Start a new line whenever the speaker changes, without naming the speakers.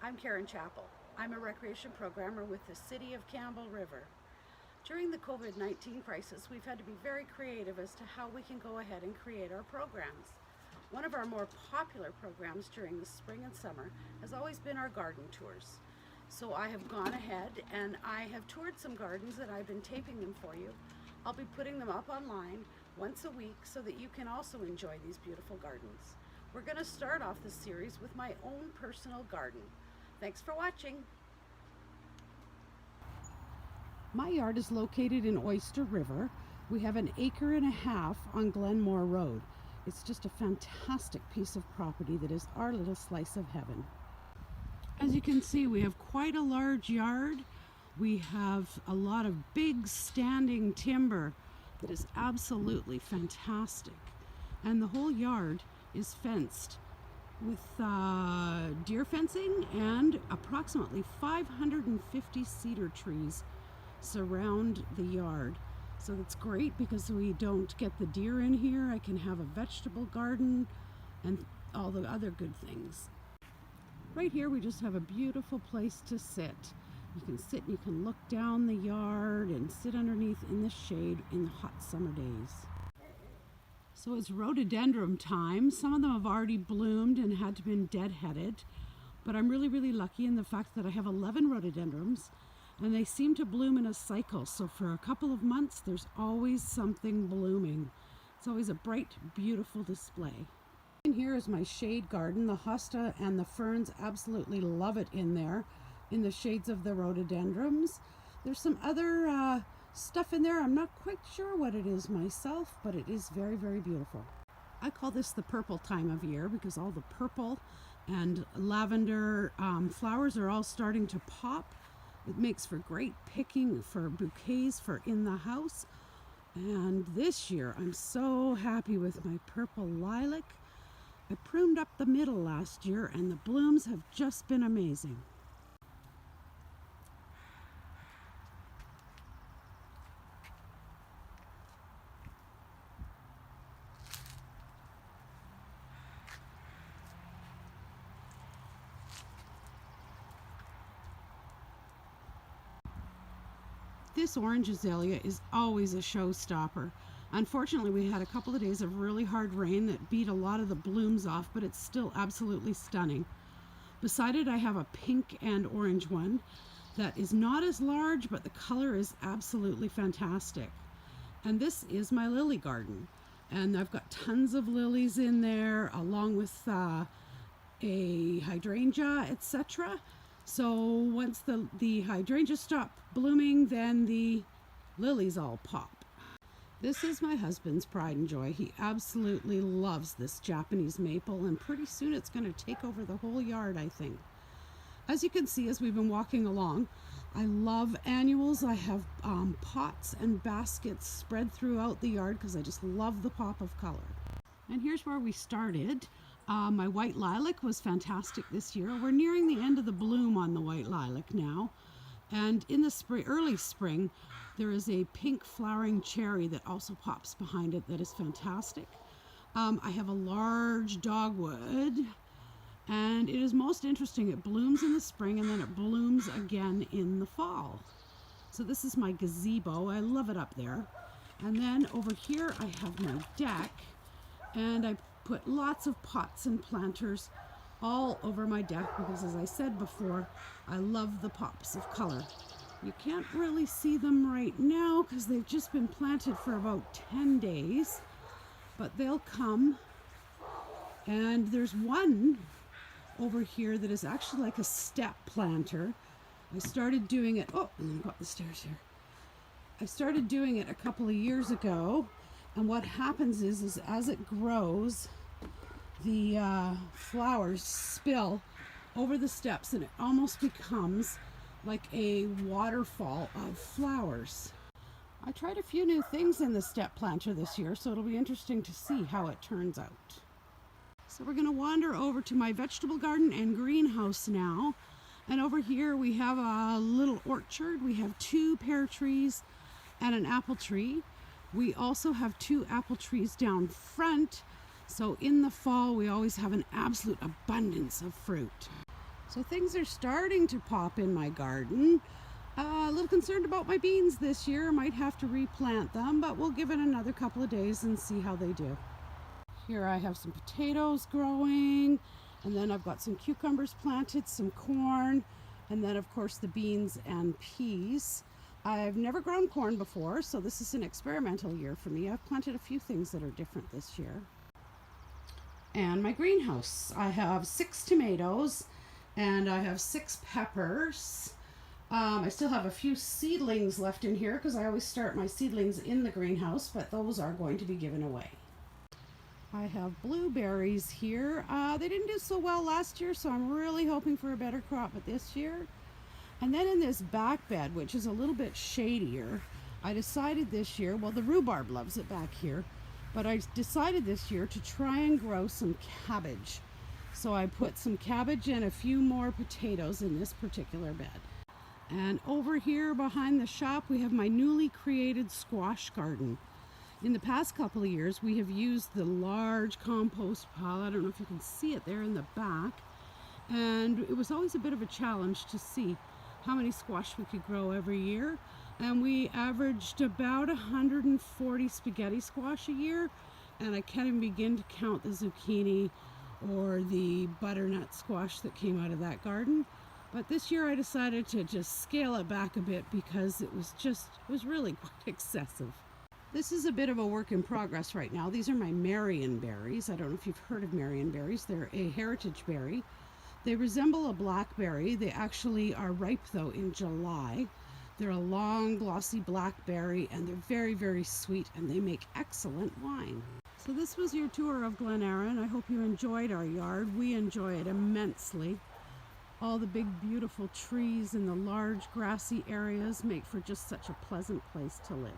I'm Karen Chappell. I'm a recreation programmer with the City of Campbell River. During the COVID-19 crisis, we've had to be very creative as to how we can go ahead and create our programs. One of our more popular programs during the spring and summer has always been our garden tours. So I have gone ahead and I have toured some gardens that I've been taping them for you. I'll be putting them up online once a week so that you can also enjoy these beautiful gardens. We're going to start off this series with my own personal garden. Thanks for watching. My yard is located in Oyster River. We have an 1.5 acres on Glenmore Road. It's just a fantastic piece of property that is our little slice of heaven. As you can see, we have quite a large yard. We have a lot of big standing timber that is absolutely fantastic. And the whole yard is fenced with deer fencing, and approximately 550 cedar trees surround the yard. So that's great because we don't get the deer in here. I can have a vegetable garden and all the other good things. Right here we just have a beautiful place to sit. You can sit and you can look down the yard and sit underneath in the shade in the hot summer days. So it's rhododendron time. Some of them have already bloomed and had to been deadheaded, but I'm really lucky in the fact that I have 11 rhododendrons and they seem to bloom in a cycle. So for a couple of months there's always something blooming. It's always a bright, beautiful display. In here is my shade garden. The hosta and the ferns absolutely love it in there, in the shades of the rhododendrons. There's some other stuff in there. I'm not quite sure what it is myself, but it is very beautiful. I call this the purple time of year because all the purple and lavender flowers are all starting to pop. It makes for great picking for bouquets for in the house. And this year I'm so happy with my purple lilac. I pruned up the middle last year and the blooms have just been amazing. This orange azalea is always a showstopper. Unfortunately, we had a couple of days of really hard rain that beat a lot of the blooms off, but it's still absolutely stunning. Beside it, I have a pink and orange one that is not as large, but the color is absolutely fantastic. And this is my lily garden. And I've got tons of lilies in there, along with a hydrangea, etc. So once the hydrangeas stop blooming, then the lilies all pop. This is my husband's pride and joy. He absolutely loves this Japanese maple, and pretty soon it's going to take over the whole yard, I think. As you can see, as we've been walking along, I love annuals. I have pots and baskets spread throughout the yard because I just love the pop of color. And here's where we started. My white lilac was fantastic this year. We're nearing the end of the bloom on the white lilac now. And in the spring, early spring, there is a pink flowering cherry that also pops behind it that is fantastic. I have a large dogwood, and it is most interesting. It blooms in the spring and then it blooms again in the fall. So this is my gazebo. I love it up there. And then over here I have my deck, and I put lots of pots and planters all over my deck because, as I said before, I love the pops of color. You can't really see them right now because they've just been planted for about 10 days, but they'll come. And there's one over here that is actually like a step planter. I started doing it, oh, I'm gonna go up the stairs here. I started doing it a couple of years ago, and what happens is as it grows, the flowers spill over the steps and it almost becomes like a waterfall of flowers. I tried a few new things in the step planter this year, so it'll be interesting to see how it turns out. So we're going to wander over to my vegetable garden and greenhouse now. And over here we have a little orchard. We have 2 pear trees and an apple tree. We also have 2 apple trees down front. So in the fall, we always have an absolute abundance of fruit. So things are starting to pop in my garden. A little concerned about my beans this year. Might have to replant them, but we'll give it another couple of days and see how they do. Here I have some potatoes growing, and then I've got some cucumbers planted, some corn, and then of course the beans and peas. I've never grown corn before, so this is an experimental year for me. I've planted a few things that are different this year. And my greenhouse. I have 6 tomatoes and I have 6 peppers. I still have a few seedlings left in here because I always start my seedlings in the greenhouse, but those are going to be given away. I have blueberries here. They didn't do so well last year, so I'm really hoping for a better crop this year. And then in this back bed, which is a little bit shadier, I decided this year, well, the rhubarb loves it back here, but I decided this year to try and grow some cabbage. So I put some cabbage and a few more potatoes in this particular bed. And over here behind the shop, we have my newly created squash garden. In the past couple of years, we have used the large compost pile. I don't know if you can see it there in the back. And it was always a bit of a challenge to see how many squash we could grow every year. And we averaged about 140 spaghetti squash a year. And I can't even begin to count the zucchini or the butternut squash that came out of that garden. But this year I decided to just scale it back a bit because it was really quite excessive. This is a bit of a work in progress right now. These are my Marionberries. I don't know if you've heard of Marionberries. They're a heritage berry. They resemble a blackberry. They actually are ripe though in July. They're a long, glossy blackberry, and they're very, very sweet, and they make excellent wine. So this was your tour of Glenaren. I hope you enjoyed our yard. We enjoy it immensely. All the big, beautiful trees and the large grassy areas make for just such a pleasant place to live.